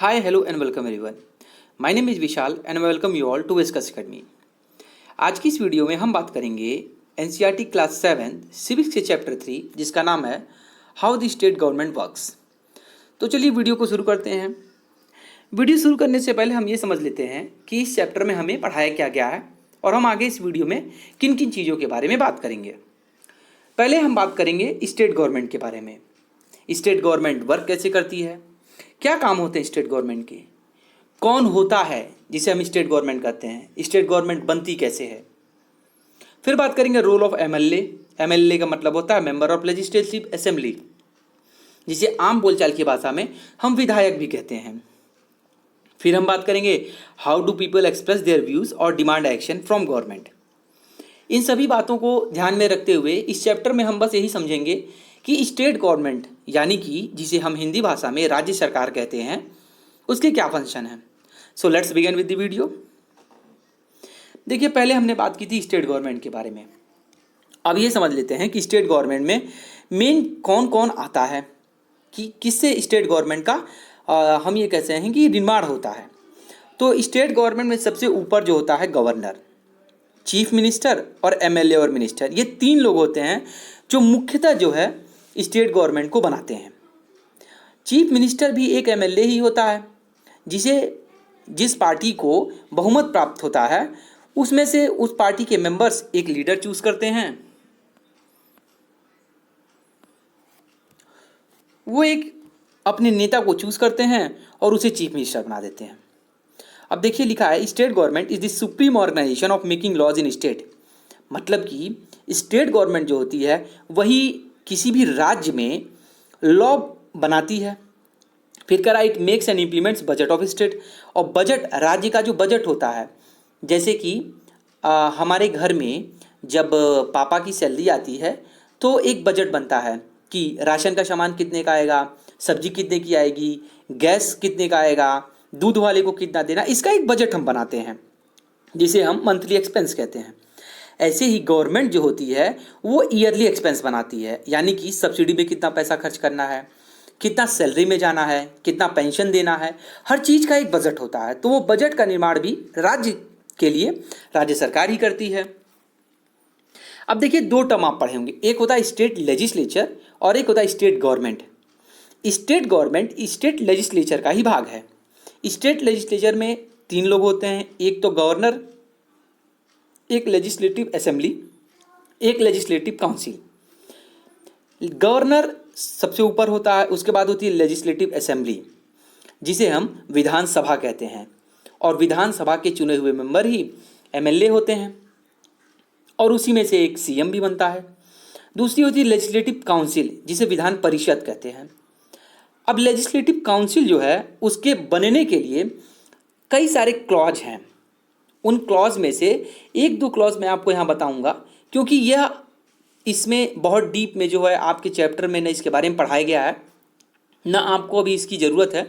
Hi, hello and welcome everyone. My name is Vishal and I welcome you all to Viscus Academy. आज की इस video में हम बात करेंगे एनसीईआरटी क्लास 7 सिविक्स के चैप्टर 3 जिसका नाम है how the state government works. तो चलिए वीडियो को शुरू करते हैं। वीडियो शुरू करने से पहले हम ये समझ लेते हैं कि इस चैप्टर में हमें पढ़ाया क्या गया है और हम आगे इस वीडियो में किन किन चीज़ों के बारे में बात करेंगे। पहले हम बात करेंगे स्टेट गवर्नमेंट के बारे में। स्टेट गवर्नमेंट वर्क कैसे करती है, क्या काम होते हैं स्टेट गवर्नमेंट के, कौन होता है जिसे हम स्टेट गवर्नमेंट कहते हैं, स्टेट गवर्नमेंट बनती कैसे है। फिर बात करेंगे रोल ऑफ एमएलए। एमएलए का मतलब होता है मेंबर ऑफ लेजिस्लेटिव असेंबली, जिसे आम बोलचाल की भाषा में हम विधायक भी कहते हैं। फिर हम बात करेंगे how do people express their views और डिमांड एक्शन फ्रॉम गवर्नमेंट। इन सभी बातों को ध्यान में रखते हुए इस चैप्टर में हम बस यही समझेंगे कि स्टेट गवर्नमेंट यानी कि जिसे हम हिंदी भाषा में राज्य सरकार कहते हैं उसके क्या फंक्शन है। So let's begin with the video. देखिए, पहले हमने बात की थी स्टेट गवर्नमेंट के बारे में। अब ये समझ लेते हैं कि स्टेट गवर्नमेंट में मेन कौन कौन आता है, कि किससे स्टेट गवर्नमेंट का हम ये कहते हैं कि निर्माण होता है। तो स्टेट गवर्नमेंट में सबसे ऊपर जो होता है गवर्नर, चीफ मिनिस्टर और एमएलए और मिनिस्टर, ये तीन लोग होते हैं जो मुख्यतः जो है स्टेट गवर्नमेंट को बनाते हैं। चीफ मिनिस्टर भी एक एमएलए ही होता है, जिस पार्टी को बहुमत प्राप्त होता है उसमें से उस पार्टी के मेंबर्स एक लीडर चूज करते हैं। वो एक अपने नेता को चूज करते हैं और उसे चीफ मिनिस्टर बना देते हैं। अब देखिए, लिखा है state government is the supreme organisation of making laws in state. मतलब कि स्टेट गवर्नमेंट जो होती है वही किसी भी राज्य में लॉ बनाती है। फिर करा it makes and implements budget of state. और बजट, राज्य का जो बजट होता है, जैसे कि हमारे घर में जब पापा की सैलरी आती है तो एक बजट बनता है कि राशन का सामान कितने का आएगा, सब्जी कितने की आएगी, गैस कितने का आएगा, दूध वाले को कितना देना, इसका एक बजट हम बनाते हैं जिसे हम मंथली एक्सपेंस कहते हैं। ऐसे ही गवर्नमेंट जो होती है वो ईयरली एक्सपेंस बनाती है, यानी कि सब्सिडी में कितना पैसा खर्च करना है, कितना सैलरी में जाना है, कितना पेंशन देना है, हर चीज़ का एक बजट होता है। तो वो बजट का निर्माण भी राज्य के लिए राज्य सरकार ही करती है। अब देखिए, दो टर्म आप पढ़े होंगे, एक होता है स्टेट लेजिस्लेचर और एक होता है state government. State government state legislature का ही भाग है। स्टेट लेजिस्लेचर में तीन लोग होते हैं, एक तो गवर्नर, एक लेजिस्लेटिव असेंबली, एक लेजिस्लेटिव काउंसिल। गवर्नर सबसे ऊपर होता है, उसके बाद होती है लेजिस्लेटिव असेंबली जिसे हम विधानसभा कहते हैं, और विधानसभा के चुने हुए मेंबर ही एमएलए होते हैं, और उसी में से एक सीएम भी बनता है। दूसरी होती है लेजिस्लेटिव काउंसिल जिसे विधान परिषद कहते हैं। अब लेजिस्लेटिव काउंसिल जो है उसके बनने के लिए कई सारे क्लॉज हैं। उन क्लॉज में से एक दो क्लॉज मैं आपको यहाँ बताऊँगा, क्योंकि यह इसमें बहुत डीप में जो है आपके चैप्टर में न इसके बारे में पढ़ाया गया है, ना आपको अभी इसकी ज़रूरत है।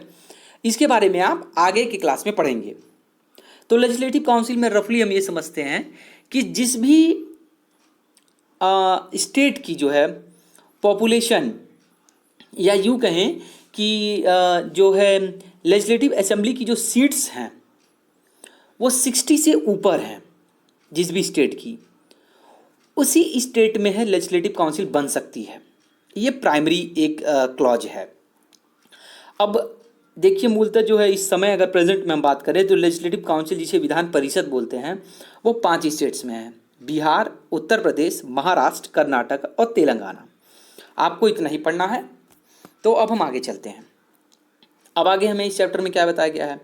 इसके बारे में आप आगे की क्लास में पढ़ेंगे। तो लेजिस्लेटिव काउंसिल में रफली हम ये समझते हैं कि जिस भी स्टेट की जो है पॉपुलेशन, या यूँ कहें कि जो है लेजिस्लेटिव असेंबली की जो सीट्स हैं वो 60 से ऊपर हैं, जिस भी स्टेट की, उसी स्टेट में है लेजिस्लेटिव काउंसिल बन सकती है। ये प्राइमरी एक क्लॉज है। अब देखिए, मूलतः जो है इस समय अगर प्रेजेंट में हम बात करें तो लेजिस्लेटिव काउंसिल जिसे विधान परिषद बोलते हैं वो 5 स्टेट्स में है, बिहार, उत्तर प्रदेश, महाराष्ट्र, कर्नाटक और तेलंगाना। आपको इतना ही पढ़ना है। तो अब हम आगे चलते हैं। अब आगे हमें इस चैप्टर में क्या बताया गया है।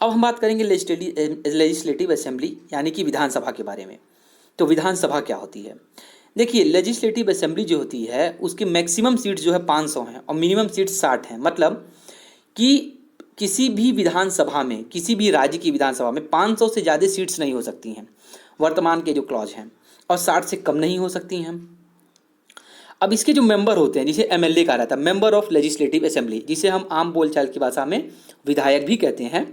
अब हम बात करेंगे लेजिस्लेटिव असेंबली यानी कि विधानसभा के बारे में। तो विधानसभा क्या होती है? देखिए, लेजिस्लेटिव असेंबली जो होती है उसकी मैक्सिमम सीट्स जो है 500 हैं और मिनिमम सीट्स 60 हैं। मतलब कि किसी भी विधानसभा में, किसी भी राज्य की विधानसभा में 500 से ज़्यादा सीट्स नहीं हो सकती हैं वर्तमान के जो क्लॉज हैं, और 60 से कम नहीं हो सकती हैं। अब इसके जो मेंबर होते हैं जिसे एमएलए कहा जाता है, मेंबर ऑफ लेजिस्लेटिव असेंबली, जिसे हम आम बोलचाल की भाषा में विधायक भी कहते हैं,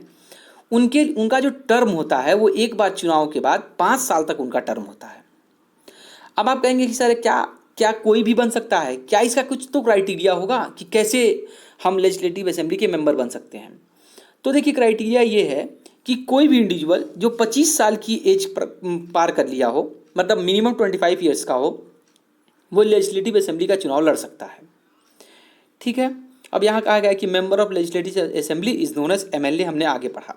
उनका जो टर्म होता है वो एक बार चुनाव के बाद 5 साल तक उनका टर्म होता है। अब आप कहेंगे कि सर क्या कोई भी बन सकता है? क्या इसका कुछ तो क्राइटेरिया होगा कि कैसे हम लेजिस्लेटिव असेंबली के मेंबर बन सकते हैं? तो देखिए क्राइटेरिया ये है कि कोई भी इंडिविजुअल जो 25 साल की एज पार कर लिया हो, मतलब मिनिमम 25 ईयर्स का हो, वो लेजिस्लेटिव असेंबली का चुनाव लड़ सकता है। ठीक है, अब यहाँ कहा गया कि member of legislative assembly is known as MLA, हमने आगे पढ़ा,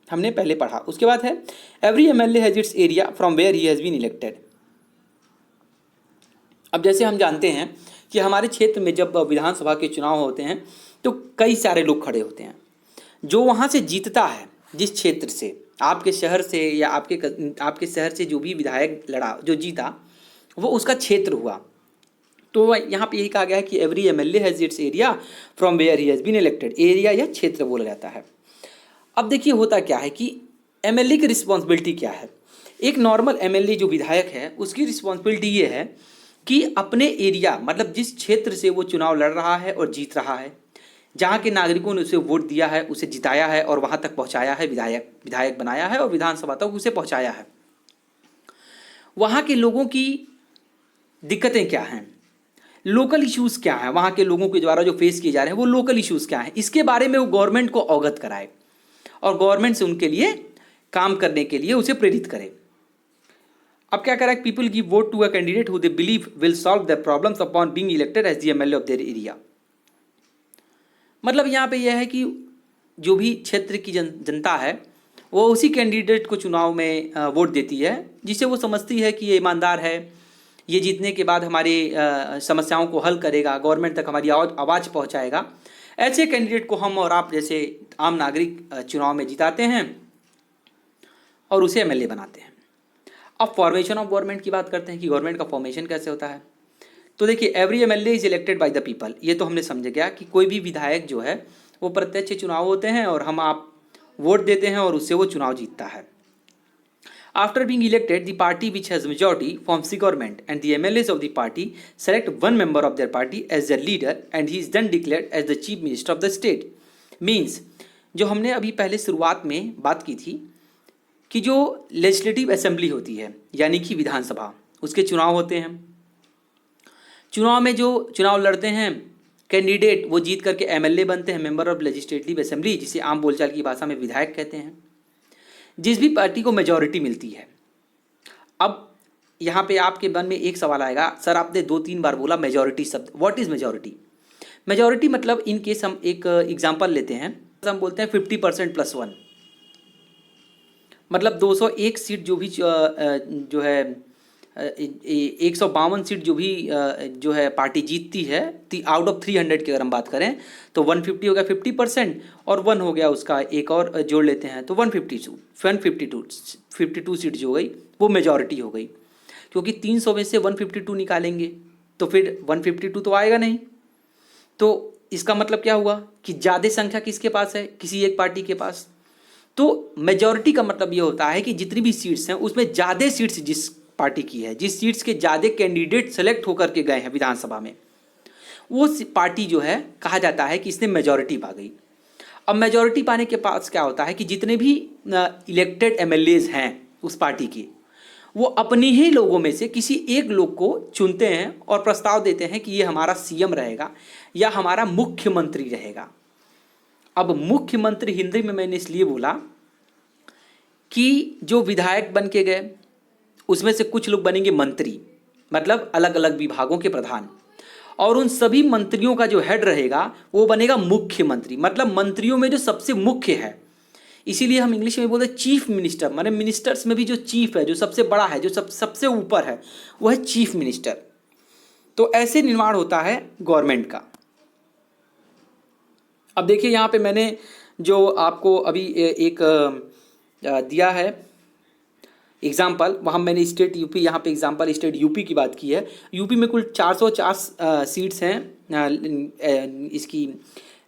हमने पहले पढ़ा। उसके बाद है every MLA has its area from where he has been elected. अब जैसे हम जानते हैं कि हमारे क्षेत्र में जब विधानसभा के चुनाव होते हैं तो कई सारे लोग खड़े होते हैं। जो वहाँ से जीतता है, जिस क्षेत्र से, आपके शहर से या आपके शहर से जो भी विधायक लड़ा, जो जीता, वो उसका क्षेत्र हुआ। तो यहाँ पे यही कहा गया है कि every MLA has its area from where he has been elected. Area या क्षेत्र बोला जाता है। अब देखिए होता क्या है कि एमएलए की रिस्पॉन्सिबिलिटी क्या है। एक नॉर्मल एमएलए जो विधायक है उसकी रिस्पॉन्सिबिलिटी ये है कि अपने एरिया, मतलब जिस क्षेत्र से वो चुनाव लड़ रहा है और जीत रहा है, जहाँ के नागरिकों ने उसे वोट दिया है, उसे जिताया है और वहाँ तक पहुँचाया है, विधायक बनाया है और विधानसभा तक उसे पहुँचाया है, वहाँ के लोगों की दिक्कतें क्या हैं, लोकल इश्यूज़ क्या हैं, वहाँ के लोगों के द्वारा जो फेस किए जा रहे हैं वो लोकल इश्यूज़ क्या हैं, इसके बारे में वो गवर्नमेंट को अवगत कराए और गवर्नमेंट से उनके लिए काम करने के लिए उसे प्रेरित करे। अब क्या करा, people give vote to a candidate who they believe will solve the problems upon being elected as the MLA of their area. मतलब यहाँ पे यह है कि जो भी क्षेत्र की जनता है वो उसी कैंडिडेट को चुनाव में वोट देती है जिसे वो समझती है कि ये ईमानदार है, ये जीतने के बाद हमारी समस्याओं को हल करेगा, गवर्नमेंट तक हमारी आवाज़ पहुँचाएगा। ऐसे कैंडिडेट को हम और आप जैसे आम नागरिक चुनाव में जिताते हैं और उसे एमएलए बनाते हैं। अब फॉर्मेशन ऑफ गवर्नमेंट की बात करते हैं कि गवर्नमेंट का फॉर्मेशन कैसे होता है। तो देखिए every MLA is elected by the people, ये तो हमने समझ गया कि कोई भी विधायक जो है वो प्रत्यक्ष चुनाव होते हैं और हम आप वोट देते हैं और उससे वो चुनाव जीतता है। After being elected the party which has majority forms the government and the MLAs of the party select one member of their party as the leader and he is then declared as the chief minister of the state. Means जो हमने अभी पहले शुरुआत में बात की थी कि जो लेजिस्लेटिव असेंबली होती है यानी कि विधानसभा, उसके चुनाव होते हैं। चुनाव में जो चुनाव लड़ते हैं कैंडिडेट वो जीत करके एमएलए बनते हैं, मेंबर ऑफ लेजिस्लेटिव असेंबली, जिसे आम बोलचाल की भाषा में विधायक कहते हैं, जिस भी पार्टी को मेजॉरिटी मिलती है। अब यहाँ पे आपके मन में एक सवाल आएगा, सर आपने 2-3 बार बोला मेजॉरिटी शब्द, व्हाट इज़ मेजॉरिटी? मेजॉरिटी मतलब इन केस हम एक एग्जाम्पल लेते हैं, हम बोलते हैं 50% + 1, मतलब 201 सीट जो भी जो है 152 सीट जो है पार्टी जीतती है, आउट ऑफ 300 की अगर हम बात करें तो 150 हो गया 50% और 1 हो गया उसका एक और जोड़ लेते हैं तो 152 सीट जो हो गई वो मेजॉरिटी हो गई। क्योंकि 300 में से 152 निकालेंगे तो फिर 152 तो आएगा नहीं। तो इसका मतलब क्या हुआ कि ज़्यादा संख्या किसके पास है, किसी एक पार्टी के पास। तो मेजॉरिटी का मतलब ये होता है कि जितनी भी सीट्स हैं उसमें ज़्यादा सीट्स जिस पार्टी की है, जिस सीट्स के ज़्यादा कैंडिडेट सेलेक्ट होकर के गए हैं विधानसभा में, वो पार्टी जो है कहा जाता है कि इसने मेजॉरिटी पा गई। अब मेजॉरिटी पाने के पास क्या होता है कि जितने भी इलेक्टेड एमएलएज हैं उस पार्टी के, वो अपने ही लोगों में से किसी एक लोग को चुनते हैं और प्रस्ताव देते हैं कि ये हमारा सीएम रहेगा या हमारा मुख्यमंत्री रहेगा। अब मुख्यमंत्री हिंदी में मैंने इसलिए बोला कि जो विधायक बन के गए उसमें से कुछ लोग बनेंगे मंत्री, मतलब अलग अलग विभागों के प्रधान, और उन सभी मंत्रियों का जो हेड रहेगा वो बनेगा मुख्यमंत्री, मतलब मंत्रियों में जो सबसे मुख्य है। इसीलिए हम इंग्लिश में बोलते हैं चीफ मिनिस्टर, माने मिनिस्टर्स में भी जो चीफ है, जो सबसे बड़ा है, जो सबसे ऊपर है, वो है चीफ मिनिस्टर। तो ऐसे निर्माण होता है गवर्नमेंट का। अब देखिए यहाँ पे मैंने जो आपको अभी एक दिया है एग्जाम्पल, वहाँ मैंने स्टेट यूपी, यहाँ पे एग्जाम्पल स्टेट यूपी की बात की है। यूपी में कुल 404 सीट्स हैं इसकी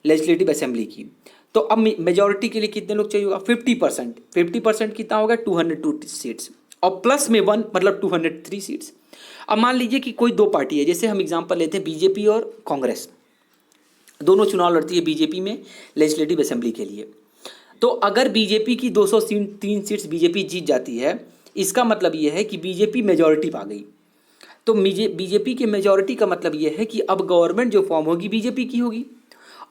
लेजिस्लेटिव असेंबली की। तो अब मेजॉरिटी के लिए कितने लोग चाहिए होगा? 50% कितना होगा? 202 सीट्स और प्लस में 1 मतलब 203 सीट्स। अब मान लीजिए कि कोई 2 पार्टी है, जैसे हम एग्जाम्पल लेते हैं बीजेपी और कांग्रेस, दोनों चुनाव लड़ती है बीजेपी में लेजिस्लेटिव असेंबली के लिए। तो अगर बीजेपी की 203 सीट्स बीजेपी जीत जाती है, इसका मतलब ये है कि बीजेपी मेजॉरिटी पा गई। तो बीजेपी के मेजॉरिटी का मतलब ये है कि अब गवर्नमेंट जो फॉर्म होगी बीजेपी की होगी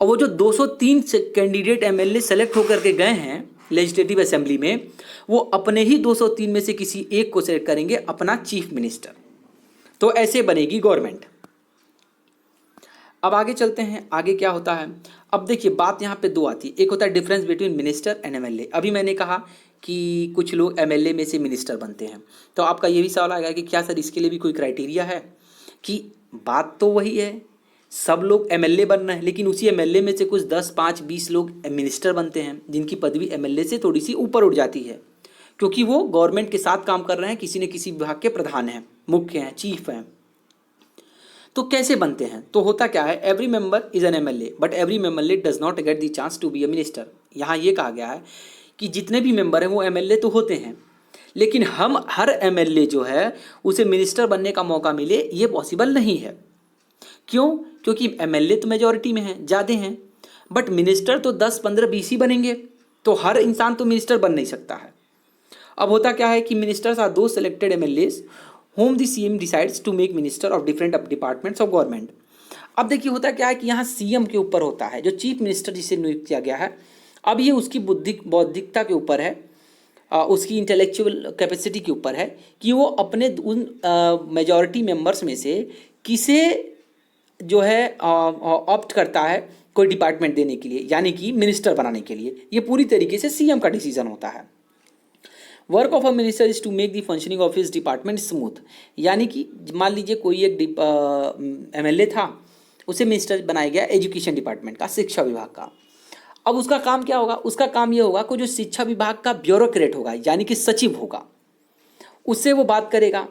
और वो जो 203 कैंडिडेट एमएलए सेलेक्ट होकर के गए हैं लेजिस्लेटिव असेंबली में, वो अपने ही 203 में से किसी एक को सेलेक्ट करेंगे अपना चीफ मिनिस्टर। तो ऐसे बनेगी गवर्नमेंट। अब आगे चलते हैं, आगे क्या होता है। अब देखिए बात यहाँ पे दो आती है, एक होता है difference between minister and MLA. अभी मैंने कहा कि कुछ लोग एमएलए में से मिनिस्टर बनते हैं, तो आपका ये भी सवाल आएगा कि क्या सर इसके लिए भी कोई क्राइटेरिया है? कि बात तो वही है, सब लोग एमएलए बन रहे हैं, लेकिन उसी एमएलए में से कुछ 10, 5, 20 लोग मिनिस्टर बनते हैं जिनकी पदवी एमएलए से थोड़ी सी ऊपर उठ जाती है, क्योंकि वो गवर्नमेंट के साथ काम कर रहे हैं, किसी न किसी विभाग के प्रधान हैं, मुख्य हैं, चीफ हैं। तो कैसे बनते हैं? तो होता क्या है, every member is an MLA but every MLA does not get the chance to be a minister. यहाँ ये कहा गया है कि जितने भी मेंबर हैं वो एमएलए तो होते हैं, लेकिन हम हर एमएलए जो है उसे मिनिस्टर बनने का मौका मिले, ये पॉसिबल नहीं है। क्यों? क्योंकि एमएलए तो मेजॉरिटी में हैं, ज़्यादा हैं, बट मिनिस्टर तो 10, 15, 20 ही बनेंगे, तो हर इंसान तो मिनिस्टर बन नहीं सकता है। अब होता क्या है कि मिनिस्टर्स आर दो selected MLAs whom the CM decides to make minister of different departments of government। अब देखिए होता क्या है कि यहाँ सीएम के ऊपर होता है, जो चीफ मिनिस्टर जिसे नियुक्त किया गया है, अब ये उसकी बौद्धिकता के ऊपर है, उसकी इंटेलेक्चुअल कैपेसिटी के ऊपर है कि वो अपने उन मेजॉरिटी मेंबर्स में से किसे जो है ऑप्ट करता है कोई डिपार्टमेंट देने के लिए, यानी कि मिनिस्टर बनाने के लिए। ये पूरी तरीके से सीएम का डिसीजन होता है। Work of a minister is to make the functioning of his department smooth, यानी कि मान लीजिए कोई एक एमएलए था, उसे मिनिस्टर बनाया गया एजुकेशन डिपार्टमेंट का, शिक्षा विभाग का। अब उसका काम क्या होगा? उसका काम ये होगा कि जो शिक्षा विभाग का ब्यूरोक्रेट होगा, यानी कि सचिव होगा, उससे वो बात करेगा,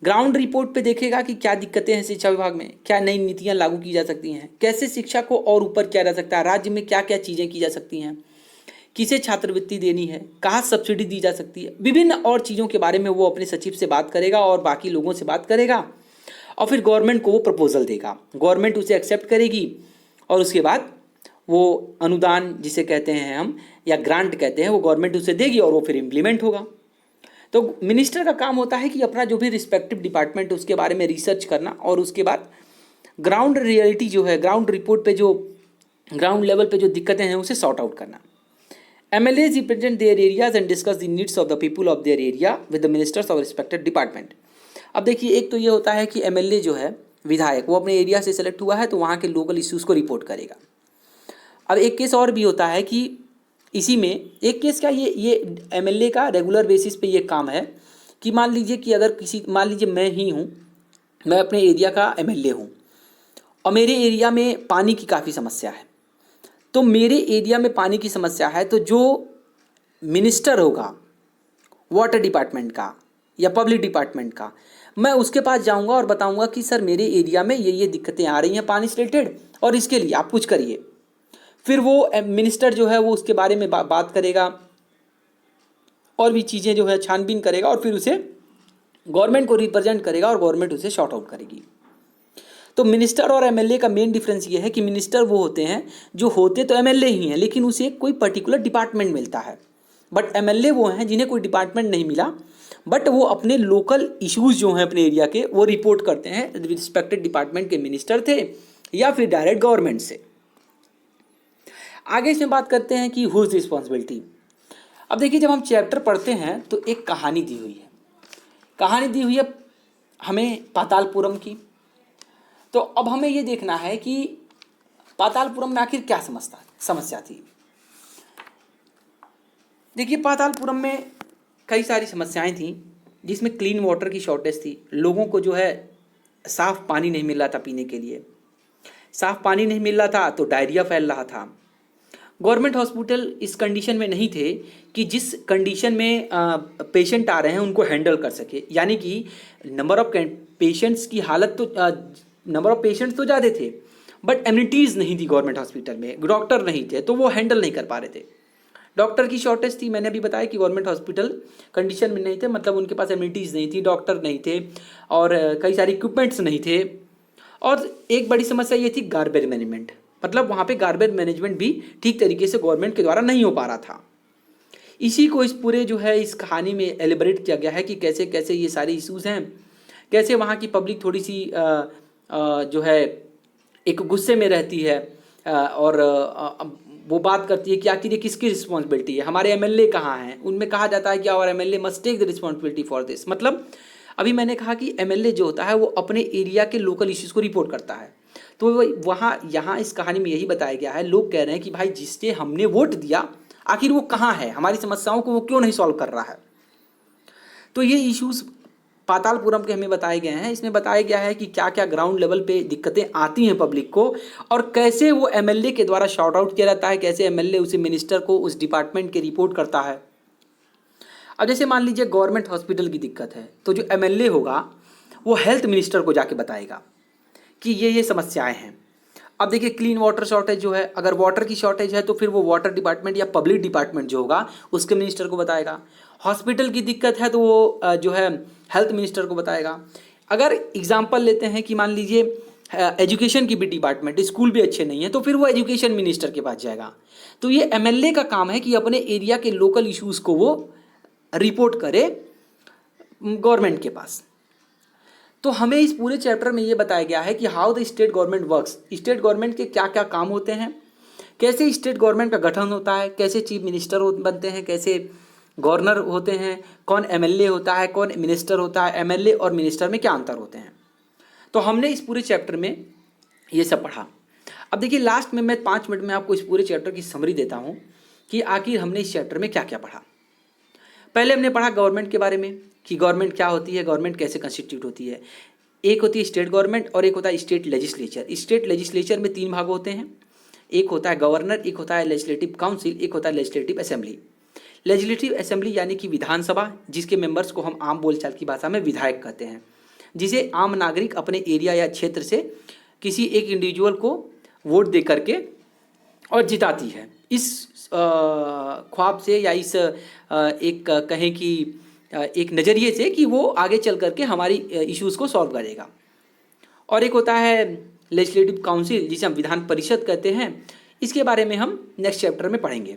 ग्राउंड रिपोर्ट पे देखेगा कि क्या दिक्कतें हैं शिक्षा विभाग में, क्या नई नीतियाँ लागू की जा सकती हैं, कैसे शिक्षा को और ऊपर किया जा सकता है, राज्य में क्या क्या चीज़ें की जा सकती हैं, किसे छात्रवृत्ति देनी है, कहाँ सब्सिडी दी जा सकती है, विभिन्न और चीज़ों के बारे में वो अपने सचिव से बात करेगा और बाकी लोगों से बात करेगा, और फिर गवर्नमेंट को वो प्रपोजल देगा, गवर्नमेंट उसे एक्सेप्ट करेगी, और उसके बाद वो अनुदान जिसे कहते हैं हम, या ग्रांट कहते हैं, वो गवर्नमेंट उसे देगी और वो फिर इम्प्लीमेंट होगा। तो मिनिस्टर का काम होता है कि अपना जो भी रिस्पेक्टिव डिपार्टमेंट उसके बारे में रिसर्च करना, और उसके बाद ग्राउंड रियलिटी जो है, ग्राउंड रिपोर्ट पे जो ग्राउंड लेवल पे जो दिक्कतें हैं उसे सॉर्ट आउट करना। MLAs represent their areas and discuss the needs of the people of their area with the ministers of respected department। अब देखिए एक तो ये होता है कि MLA जो है विधायक, वो अपने एरिया से सेलेक्ट हुआ है तो वहाँ के लोकल इश्यूज़ को रिपोर्ट करेगा। अब एक केस और भी होता है कि इसी में एक केस क्या, ये MLA का रेगुलर बेसिस पे ये काम है कि मान लीजिए कि अगर मान लीजिए मैं ही हूँ, मैं अपने एरिया का MLA हूँ और मेरे एरिया में पानी की काफ़ी समस्या है, तो मेरे एरिया में पानी की समस्या है, तो जो मिनिस्टर होगा वाटर डिपार्टमेंट का या पब्लिक डिपार्टमेंट का, मैं उसके पास जाऊंगा और बताऊंगा कि सर मेरे एरिया में ये दिक्कतें आ रही हैं पानी से रिलेटेड, और इसके लिए आप कुछ करिए। फिर वो मिनिस्टर जो है वो उसके बारे में बात करेगा और भी चीज़ें जो है छानबीन करेगा, और फिर उसे गवर्नमेंट को रिप्रेजेंट करेगा और गवर्नमेंट उसे शॉर्ट आउट करेगी। तो मिनिस्टर और एमएलए का मेन डिफरेंस ये है कि मिनिस्टर वो होते हैं जो होते तो एमएलए ही हैं, लेकिन उसे कोई पर्टिकुलर डिपार्टमेंट मिलता है, बट एमएलए वो हैं जिन्हें कोई डिपार्टमेंट नहीं मिला, बट वो अपने लोकल इश्यूज़ जो हैं अपने एरिया के वो रिपोर्ट करते हैं रिस्पेक्टेड डिपार्टमेंट के मिनिस्टर थे या फिर डायरेक्ट गवर्नमेंट से। आगे इसमें बात करते हैं कि हुज रिस्पॉन्सिबिलिटी। अब देखिए जब हम चैप्टर पढ़ते हैं तो एक कहानी दी हुई है हमें पातालपुरम की। तो अब हमें ये देखना है कि पातालपुरम में आखिर क्या समस्या थी। देखिए पातालपुरम में कई सारी समस्याएं थी, जिसमें क्लीन वाटर की शॉर्टेज थी, लोगों को जो है साफ़ पानी नहीं मिल रहा था पीने के लिए, साफ़ पानी नहीं मिल रहा था तो डायरिया फैल रहा था। गवर्नमेंट हॉस्पिटल इस कंडीशन में नहीं थे कि जिस कंडीशन में पेशेंट आ रहे हैं उनको हैंडल कर सके, यानी कि नंबर ऑफ पेशेंट्स की हालत तो नंबर ऑफ पेशेंट्स तो ज़्यादा थे, बट एमिनिटीज़ नहीं थी गवर्नमेंट हॉस्पिटल में, डॉक्टर नहीं थे, तो वो हैंडल नहीं कर पा रहे थे। डॉक्टर की शॉर्टेज थी, मैंने अभी बताया कि गवर्नमेंट हॉस्पिटल कंडीशन में नहीं थे, मतलब उनके पास एमिनिटीज़ नहीं थी, डॉक्टर नहीं थे और कई सारे इक्विपमेंट्स नहीं थे। और एक बड़ी समस्या ये थी गार्बेज मैनेजमेंट, मतलब वहाँ पे गार्बेज मैनेजमेंट भी ठीक तरीके से गवर्नमेंट के द्वारा नहीं हो पा रहा था। इसी को इस पूरे जो है इस कहानी में एलिबरेट किया गया है कि कैसे कैसे ये सारे इश्यूज़ हैं, कैसे वहाँ की पब्लिक थोड़ी सी जो है एक गुस्से में रहती है, और वो बात करती है कि आखिर ये किसकी रिस्पॉन्सिबिलिटी है, हमारे एमएलए कहाँ हैं। उनमें कहा जाता है कि our MLA must take the responsibility for this. मतलब अभी मैंने कहा कि एमएलए जो होता है वो अपने एरिया के लोकल इश्यूज़ को रिपोर्ट करता है। तो वहाँ यहाँ इस कहानी में यही बताया गया है, लोग कह रहे हैं कि भाई जिससे हमने वोट दिया आखिर वो कहाँ है, हमारी समस्याओं को वो क्यों नहीं सॉल्व कर रहा है। तो ये इश्यूज़ पातालपुरम के हमें बताए गए हैं। इसमें बताया गया है कि क्या क्या ग्राउंड लेवल पे दिक्कतें आती हैं पब्लिक को, और कैसे वो एमएलए के द्वारा शॉर्ट आउट किया जाता है, कैसे एमएलए उसे मिनिस्टर को उस डिपार्टमेंट के रिपोर्ट करता है। अब जैसे मान लीजिए गवर्नमेंट हॉस्पिटल की दिक्कत है, तो जो एमएलए होगा वो हेल्थ मिनिस्टर को जाके बताएगा कि ये समस्याएं हैं। अब देखिए क्लीन वाटर शॉर्टेज जो है, अगर वाटर की शॉर्टेज है तो फिर वो वाटर डिपार्टमेंट या पब्लिक डिपार्टमेंट जो होगा उसके मिनिस्टर को बताएगा। हॉस्पिटल की दिक्कत है तो वो जो है हेल्थ मिनिस्टर को बताएगा। अगर एग्जांपल लेते हैं कि मान लीजिए एजुकेशन की भी डिपार्टमेंट, स्कूल भी अच्छे नहीं है, तो फिर वो एजुकेशन मिनिस्टर के पास जाएगा। तो ये एमएलए का काम है कि अपने एरिया के लोकल इश्यूज़ को वो रिपोर्ट करे गवर्नमेंट के पास। तो हमें इस पूरे चैप्टर में ये बताया गया है कि how the state government works, state government के क्या क्या काम होते हैं, कैसे स्टेट गवर्नमेंट का गठन होता है, कैसे चीफ मिनिस्टर बनते हैं, कैसे गवर्नर होते हैं, कौन एमएलए होता है, कौन मिनिस्टर होता है, एमएलए और मिनिस्टर में क्या अंतर होते हैं। तो हमने इस पूरे चैप्टर में ये सब पढ़ा। अब देखिए लास्ट में मैं 5 मिनट में आपको इस पूरे चैप्टर की समरी देता हूँ कि आखिर हमने इस चैप्टर में क्या क्या पढ़ा। पहले हमने पढ़ा गवर्नमेंट के बारे में कि गवर्नमेंट क्या होती है, गवर्नमेंट कैसे कंस्टिट्यूट होती है। एक होती है स्टेट गवर्नमेंट और एक होता है स्टेट लेजिस्लेचर। स्टेट लेजिस्लेचर में 3 भाग होते हैं, एक होता है गवर्नर, एक होता है लेजिस्लेटिव काउंसिल, एक होता है लेजिस्लेटिव असेंबली। लेजिस्लेटिव असेंबली यानी कि विधानसभा, जिसके मेंबर्स को हम आम बोलचाल की भाषा में विधायक कहते हैं, जिसे आम नागरिक अपने एरिया या क्षेत्र से किसी एक इंडिविजुअल को वोट दे करके और जिताती है। इस ख्वाब से या इस एक कहें कि एक नज़रिए से कि वो आगे चल करके हमारी इश्यूज़ को सॉल्व करेगा। और एक होता है लेजिस्लेटिव काउंसिल, जिसे हम विधान परिषद कहते हैं। इसके बारे में हम नेक्स्ट चैप्टर में पढ़ेंगे।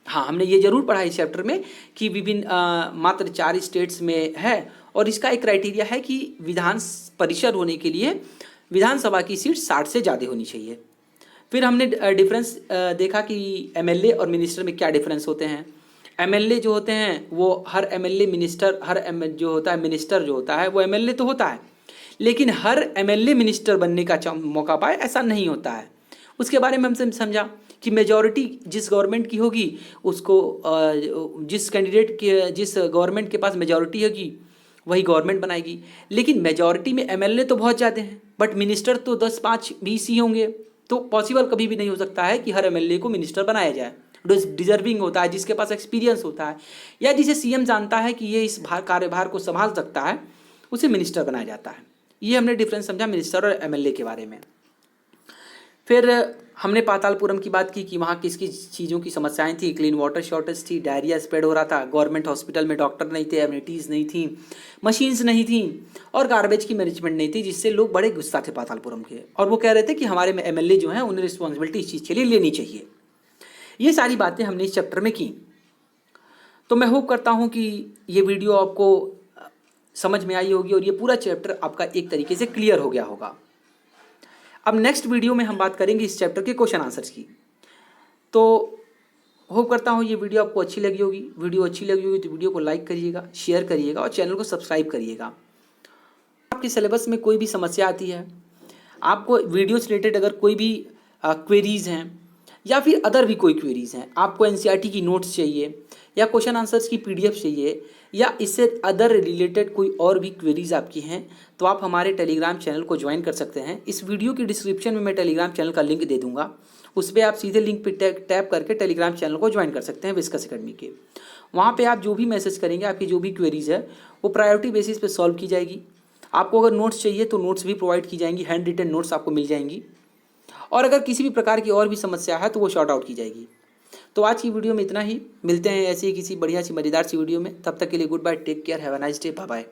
हाँ, हमने ये जरूर पढ़ा इस चैप्टर में कि विभिन्न मात्र 4 स्टेट्स में है, और इसका एक क्राइटेरिया है कि विधान परिषद होने के लिए विधानसभा की सीट 60 से ज़्यादा होनी चाहिए। फिर हमने डिफरेंस देखा कि एमएलए और मिनिस्टर में क्या डिफरेंस होते हैं। एमएलए जो होते हैं वो हर एमएलए मिनिस्टर, जो होता है मिनिस्टर जो होता है वो एमएलए तो होता है, लेकिन हर एमएलए मिनिस्टर बनने का मौका पाए ऐसा नहीं होता है। उसके बारे में हमसे समझा कि मेजॉरिटी जिस गवर्नमेंट की होगी उसको जिस कैंडिडेट के जिस गवर्नमेंट के पास मेजॉरिटी होगी वही गवर्नमेंट बनाएगी। लेकिन मेजॉरिटी में एमएलए तो बहुत ज़्यादा हैं, बट मिनिस्टर तो 10-5-20 ही होंगे। तो पॉसिबल कभी भी नहीं हो सकता है कि हर एमएलए को मिनिस्टर बनाया जाए। डिजर्विंग होता है, जिसके पास एक्सपीरियंस होता है या जिसे सीएम जानता है कि ये इस कार्यभार को संभाल सकता है, उसे मिनिस्टर बनाया जाता है। ये हमने डिफरेंस समझा मिनिस्टर और एमएलए के बारे में। फिर हमने पातालपुरम की बात की कि वहाँ किस किस चीज़ों की समस्याएं थी। क्लीन वाटर शॉर्टेज थी, डायरिया स्प्रेड हो रहा था, गवर्नमेंट हॉस्पिटल में डॉक्टर नहीं थे, एमिनिटीज़ नहीं थी, मशीन्स नहीं थी, और गार्बेज की मैनेजमेंट नहीं थी, जिससे लोग बड़े गुस्सा थे पातालपुरम के। और वो कह रहे थे कि हमारे एमएलए जो हैं उन्हें रिस्पॉन्सिबिलिटी इस चीज़ के लिए लेनी चाहिए। ये सारी बातें हमने इस चैप्टर में की। तो मैं होप करता हूँ कि ये वीडियो आपको समझ में आई होगी और ये पूरा चैप्टर आपका एक तरीके से क्लियर हो गया होगा। अब नेक्स्ट वीडियो में हम बात करेंगे इस चैप्टर के क्वेश्चन आंसर्स की। तो होप करता हूँ ये वीडियो आपको अच्छी लगी होगी। वीडियो अच्छी लगी होगी तो वीडियो को लाइक करिएगा, शेयर करिएगा और चैनल को सब्सक्राइब करिएगा। आपके सिलेबस में कोई भी समस्या आती है, आपको वीडियो से रिलेटेड अगर कोई भी क्वेरीज़ हैं या फिर अदर भी कोई क्वेरीज़ हैं, आपको एनसीईआरटी की नोट्स चाहिए या क्वेश्चन आंसर्स की पीडीएफ चाहिए या इससे अदर रिलेटेड कोई और भी क्वेरीज़ आपकी हैं, तो आप हमारे टेलीग्राम चैनल को ज्वाइन कर सकते हैं। इस वीडियो की डिस्क्रिप्शन में मैं टेलीग्राम चैनल का लिंक दे दूंगा, उस पर आप सीधे लिंक पे टैप करके टेलीग्राम चैनल को ज्वाइन कर सकते हैं विस्कस अकेडमी के। वहाँ पर आप जो भी मैसेज करेंगे, आपकी जो भी क्वेरीज़ है वो प्रायोरिटी बेसिस पे सॉल्व की जाएगी। आपको अगर नोट्स चाहिए तो नोट्स भी प्रोवाइड की जाएंगी, हैंड रिटन नोट्स आपको मिल जाएंगी, और अगर किसी भी प्रकार की और भी समस्या है तो वो शॉर्ट आउट की जाएगी। तो आज की वीडियो में इतना ही। मिलते हैं ऐसे ही किसी बढ़िया सी मज़ेदार सी वीडियो में। तब तक के लिए good bye, take care, have a nice day, bye bye.